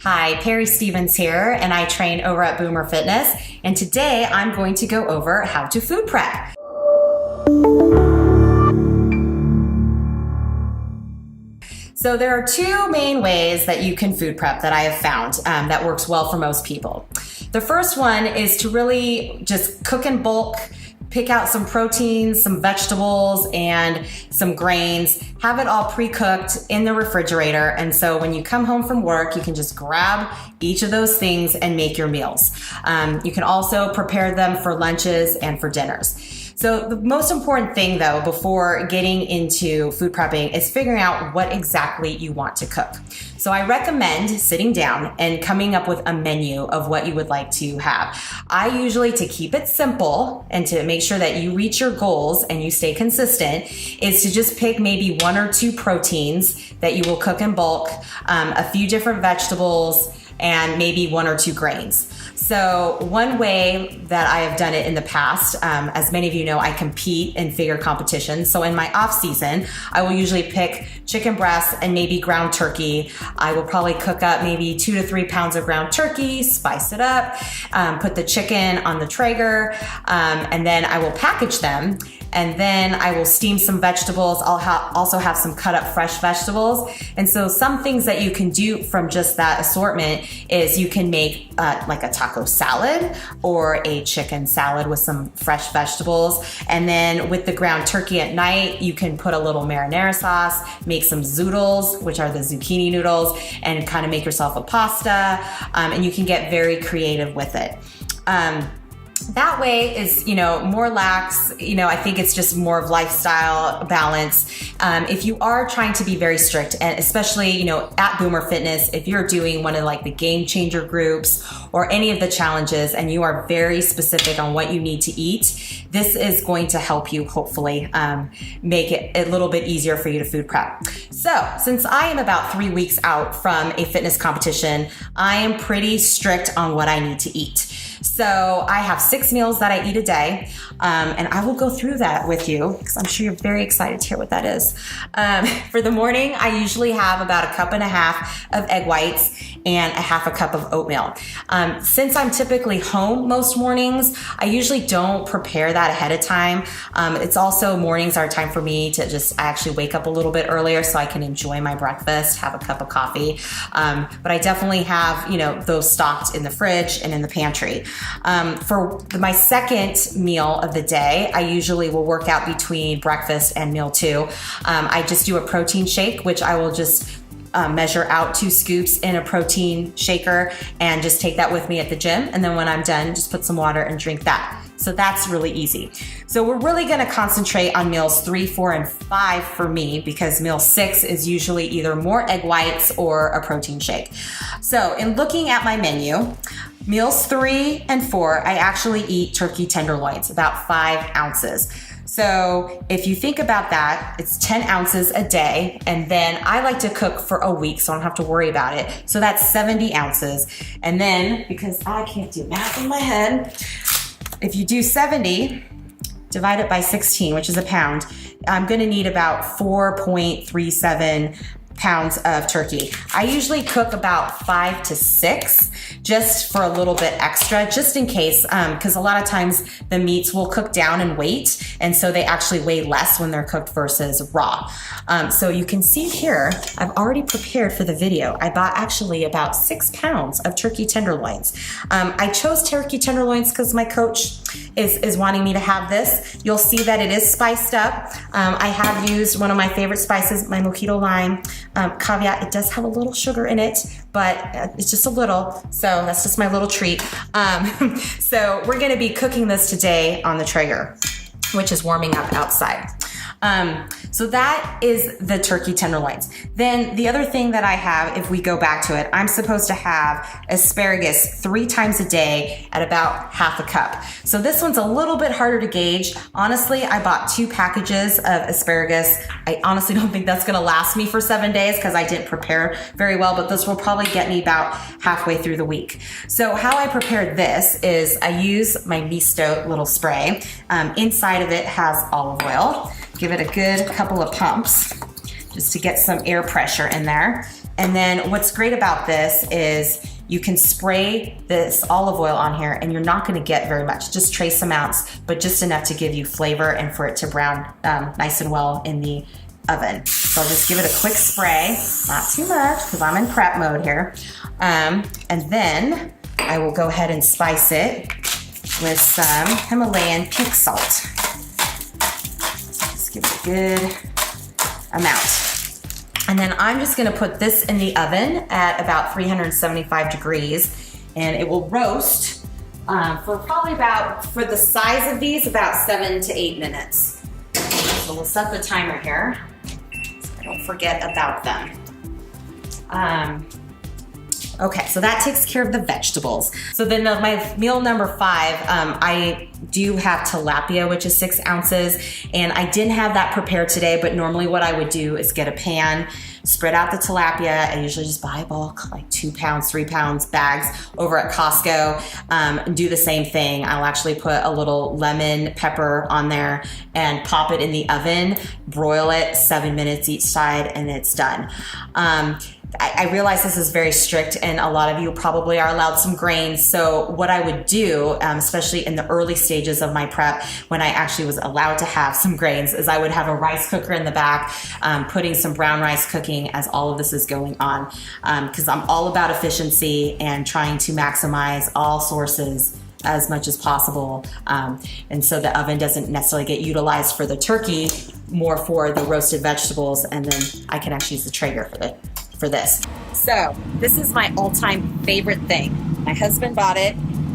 Hi, Perri Stevens here, and I train over at Boomer Fitness. And today I'm going to go over how to food prep. So there are two main ways that you can food prep that I have found that works well for most people. The first one is to really just cook in bulk, pick out some proteins, some vegetables, and some grains, have it all pre-cooked in the refrigerator. And so when you come home from work, you can just grab each of those things and make your meals. You can also prepare them for lunches and for dinners. So the most important thing though, before getting into food prepping is figuring out what exactly you want to cook. So I recommend sitting down and coming up with a menu of what you would like to have. I usually, to keep it simple and to make sure that you reach your goals and you stay consistent, is to just pick maybe one or two proteins that you will cook in bulk, a few different vegetables, and maybe one or two grains. So one way that I have done it in the past, as many of you know, I compete in figure competitions. So in my off season, I will usually pick chicken breasts and maybe ground turkey. I will probably cook up maybe 2 to 3 pounds of ground turkey, spice it up, put the chicken on the Traeger, and then I will package them. And then I will steam some vegetables. I'll also have some cut up fresh vegetables. And so some things that you can do from just that assortment is you can make like a taco salad or a chicken salad with some fresh vegetables. And then with the ground turkey at night, you can put a little marinara sauce, make some zoodles, which are the zucchini noodles, and kind of make yourself a pasta. And you can get very creative with it. That way is, more lax. I think it's just more of lifestyle balance. If you are trying to be very strict, and especially, at Boomer Fitness, if you're doing one of like the game changer groups or any of the challenges and you are very specific on what you need to eat, this is going to help you hopefully make it a little bit easier for you to food prep. So since I am about 3 weeks out from a fitness competition, I am pretty strict on what I need to eat. So I have 6 meals that I eat a day, and I will go through that with you because I'm sure you're very excited to hear what that is. For the morning, I usually have about 1.5 cups of egg whites and 1/2 cup of oatmeal. Since I'm typically home most mornings, I usually don't prepare that ahead of time. It's also mornings are a time for me to I actually wake up a little bit earlier so I can enjoy my breakfast, have a cup of coffee. But I definitely have, those stocked in the fridge and in the pantry. For my second meal of the day, I usually will work out between breakfast and meal 2. I just do a protein shake, which I will just measure out 2 scoops in a protein shaker and just take that with me at the gym. And then when I'm done, just put some water and drink that. So that's really easy. So we're really gonna concentrate on meals 3, 4, and 5 for me because meal 6 is usually either more egg whites or a protein shake. So in looking at my menu, meals 3 and 4, I actually eat turkey tenderloins, about 5 ounces. So if you think about that, it's 10 ounces a day. And then I like to cook for a week, so I don't have to worry about it. So that's 70 ounces. And then, because I can't do math in my head, if you do 70, divide it by 16, which is a pound, I'm gonna need about 4.37 pounds of turkey. I usually cook about 5 to 6 just for a little bit extra, just in case, because a lot of times the meats will cook down in weight, and so they actually weigh less when they're cooked versus raw. So you can see here, I've already prepared for the video. I bought actually about 6 pounds of turkey tenderloins. I chose turkey tenderloins because my coach is wanting me to have this. You'll see that it is spiced up. I have used one of my favorite spices, my mojito lime. Caveat, it does have a little sugar in it, but it's just a little, so that's just my little treat. So we're gonna be cooking this today on the Traeger, which is warming up outside. So that is the turkey tenderloins. Then the other thing that I have, if we go back to it, I'm supposed to have asparagus 3 times a day at about 1/2 cup. So this one's a little bit harder to gauge. Honestly, I bought 2 packages of asparagus. I honestly don't think that's gonna last me for 7 days because I didn't prepare very well, but this will probably get me about halfway through the week. So how I prepared this is I use my Misto little spray. Inside of it has olive oil. Give it a good couple of pumps. just to get some air pressure in there. And then what's great about this is you can spray this olive oil on here and you're not gonna get very much, just trace amounts, but just enough to give you flavor and for it to brown nice and well in the oven. So I'll just give it a quick spray, not too much because I'm in prep mode here. And then I will go ahead and spice it with some Himalayan pink salt. Just give it a good amount. And then I'm just gonna put this in the oven at about 375 degrees, and it will roast for probably about, for the size of these, about 7 to 8 minutes. So we'll set the timer here, so I don't forget about them. Okay, so that takes care of the vegetables. So then my meal number 5, I do have tilapia, which is 6 ounces, and I didn't have that prepared today, but normally what I would do is get a pan, spread out the tilapia. I usually just buy bulk, like 2 pounds, 3 pounds bags over at Costco, and do the same thing. I'll actually put a little lemon pepper on there and pop it in the oven, broil it 7 minutes each side, and it's done. I realize this is very strict and a lot of you probably are allowed some grains. So what I would do, especially in the early stages of my prep, when I actually was allowed to have some grains, is I would have a rice cooker in the back, putting some brown rice cooking as all of this is going on. Because I'm all about efficiency and trying to maximize all sources as much as possible. And so the oven doesn't necessarily get utilized for the turkey, more for the roasted vegetables, and then I can actually use the Traeger for this. So this is my all-time favorite thing. My husband bought it,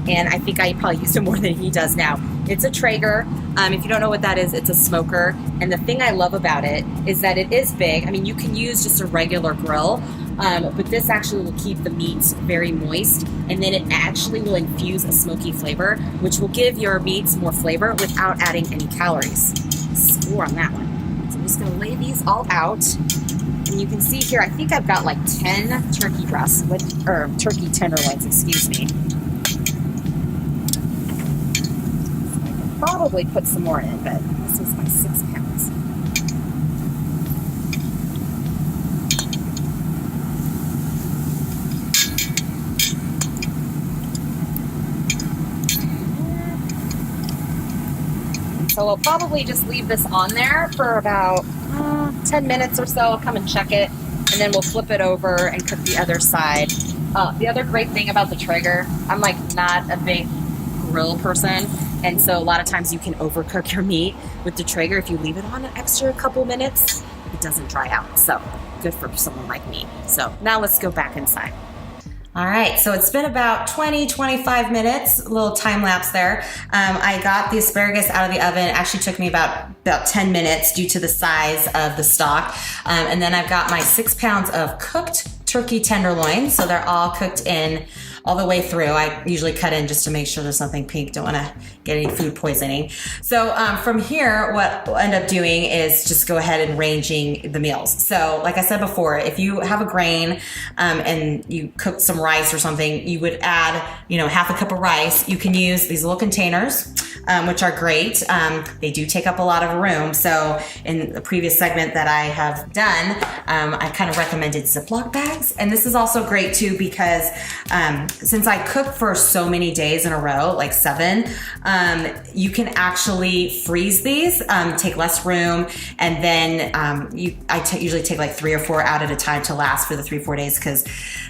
and I think I probably used it more than he does now. It's a Traeger. If you don't know what that is, it's a smoker. And the thing I love about it is that it is big. I mean, you can use just a regular grill, but this actually will keep the meats very moist, and then it actually will infuse a smoky flavor, which will give your meats more flavor without adding any calories. Score on that one. So I'm just gonna lay these all out. And you can see here, I think I've got like 10 turkey breasts, or turkey tenderloins, excuse me. So I can probably put some more in, but this is my 6 pounds. So we'll probably just leave this on there for about 10 minutes or so. I'll come and check it, and then we'll flip it over and cook the other side. The other great thing about the Traeger, I'm like not a big grill person, and so a lot of times you can overcook your meat with the Traeger. If you leave it on an extra couple minutes, it doesn't dry out. So good for someone like me. So now let's go back inside. All right, so it's been about 20-25 minutes, a little time lapse there. I got the asparagus out of the oven. It actually took me about 10 minutes due to the size of the stock. And then I've got my 6 pounds of cooked turkey tenderloin. So they're all cooked in all the way through. I usually cut in just to make sure there's nothing pink. Don't want to get any food poisoning. So from here, what we'll end up doing is just go ahead and ranging the meals. So like I said before, if you have a grain and you cook some rice or something, you would add, half a cup of rice. You can use these little containers, which are great. They do take up a lot of room. So in the previous segment that I have done, I kind of recommended Ziploc bags. And this is also great too, because since I cook for so many days in a row, like 7, you can actually freeze these, take less room, and then I usually take like 3 or 4 out at a time to last for the 3-4 days, because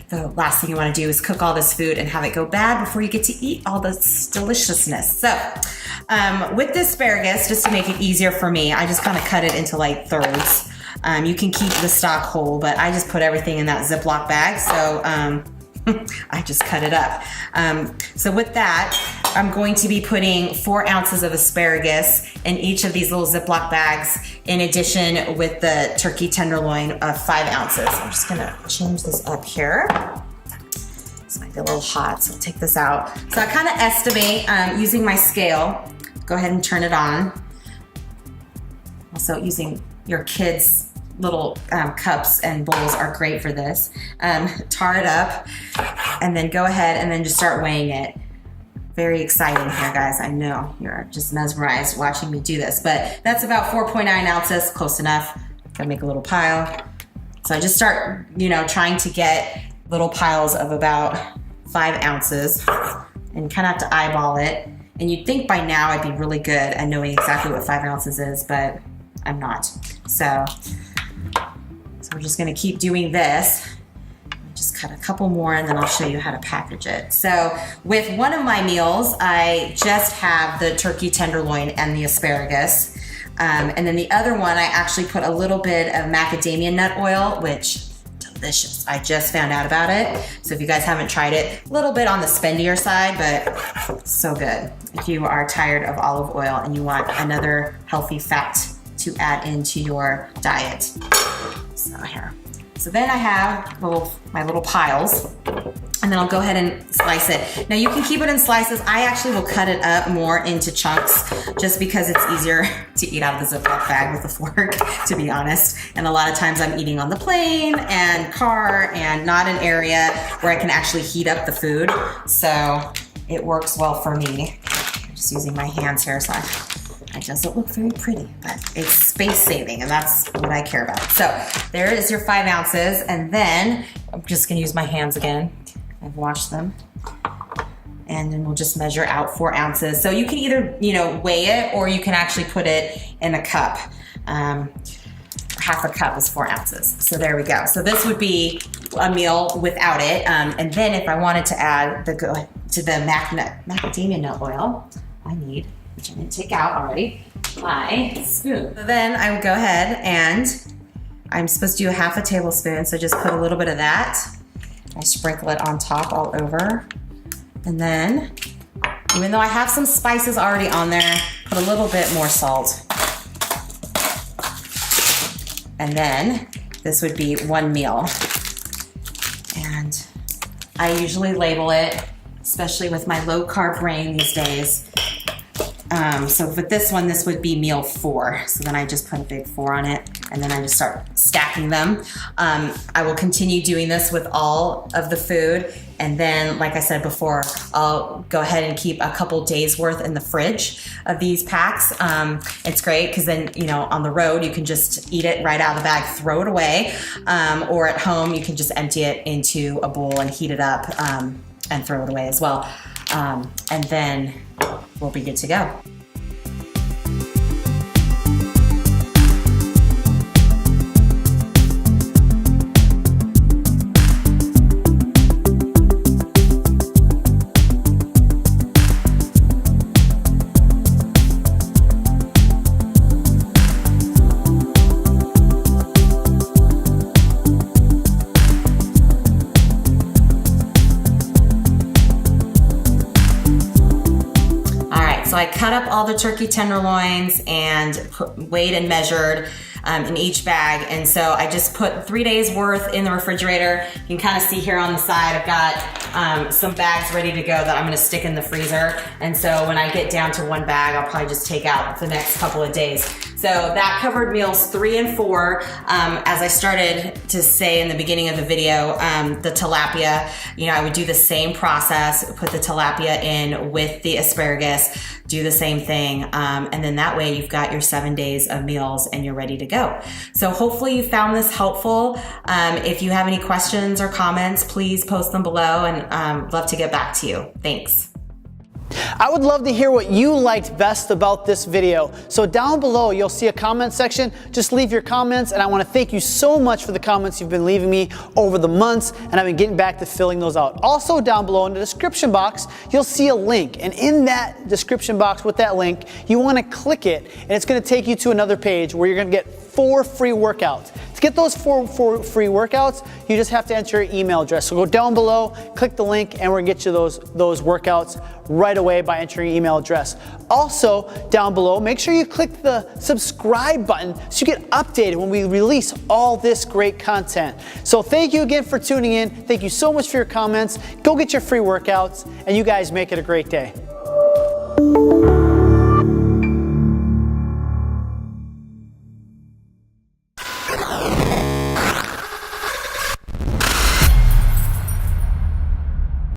the last thing you want to do is cook all this food and have it go bad before you get to eat all this deliciousness. So with the asparagus, just to make it easier for me, I just kind of cut it into like thirds. You can keep the stock whole, but I just put everything in that Ziploc bag. So I just cut it up. So with that, I'm going to be putting 4 ounces of asparagus in each of these little Ziploc bags, in addition with the turkey tenderloin of 5 ounces. I'm just gonna change this up here. This might be a little hot, so I'll take this out. So I kind of estimate using my scale. Go ahead and turn it on. Also using your kids' little cups and bowls are great for this. Tar it up, and then go ahead and then just start weighing it. Very exciting here, guys. I know you're just mesmerized watching me do this, but that's about 4.9 ounces, close enough. Gotta make a little pile. So I just start, trying to get little piles of about 5 ounces and kind of have to eyeball it. And you'd think by now I'd be really good at knowing exactly what 5 ounces is, but I'm not. So we're just gonna keep doing this. Just cut a couple more and then I'll show you how to package it. So with one of my meals, I just have the turkey tenderloin and the asparagus. And then the other one, I actually put a little bit of macadamia nut oil, which delicious. I just found out about it. So if you guys haven't tried it, a little bit on the spendier side, but so good. If you are tired of olive oil and you want another healthy fat to add into your diet. So here. So then I have my little piles, and then I'll go ahead and slice it. Now you can keep it in slices. I actually will cut it up more into chunks just because it's easier to eat out of the Ziploc bag with a fork, to be honest. And a lot of times I'm eating on the plane and car and not an area where I can actually heat up the food. So it works well for me. I'm just using my hands here, so it doesn't look very pretty, but it's space saving, and that's what I care about. So there is your 5 ounces, and then I'm just gonna use my hands again. I've washed them. And then we'll just measure out 4 ounces. So you can either, weigh it, or you can actually put it in a cup. Half a cup is 4 ounces. So there we go. So this would be a meal without it. And then if I wanted to add to the macadamia nut oil, which I didn't take out already, my spoon. So then I would go ahead and I'm supposed to do a half a tablespoon. So just put a little bit of that. I sprinkle it on top all over. And then, even though I have some spices already on there, put a little bit more salt. And then this would be 1 meal. And I usually label it, especially with my low carb brain these days. So with this one, this would be meal 4. So then I just put a big 4 on it, and then I just start stacking them. I will continue doing this with all of the food. And then, like I said before, I'll go ahead and keep a couple days worth in the fridge of these packs. It's great because then, on the road, you can just eat it right out of the bag, throw it away. Or at home, you can just empty it into a bowl and heat it up and throw it away as well. And then we'll be good to go. So I cut up all the turkey tenderloins and weighed and measured in each bag. And so I just put 3 days worth in the refrigerator. You can kind of see here on the side, I've got some bags ready to go that I'm gonna stick in the freezer. And so when I get down to 1 bag, I'll probably just take out the next couple of days. So that covered meals 3 and 4. As I started to say in the beginning of the video, the tilapia, I would do the same process, put the tilapia in with the asparagus, do the same thing. And then that way you've got your 7 days of meals and you're ready to go. So hopefully you found this helpful. If you have any questions or comments, please post them below, and love to get back to you. Thanks. I would love to hear what you liked best about this video. So down below, you'll see a comment section. Just leave your comments, and I want to thank you so much for the comments you've been leaving me over the months, and I've been getting back to filling those out. Also down below in the description box, you'll see a link, and in that description box with that link, you want to click it, and it's going to take you to another page where you're going to get 4 free workouts. To get those 4 free workouts, you just have to enter your email address. So go down below, click the link, and we're gonna get you those workouts right away by entering your email address. Also, down below, make sure you click the subscribe button so you get updated when we release all this great content. So thank you again for tuning in. Thank you so much for your comments. Go get your free workouts, and you guys make it a great day.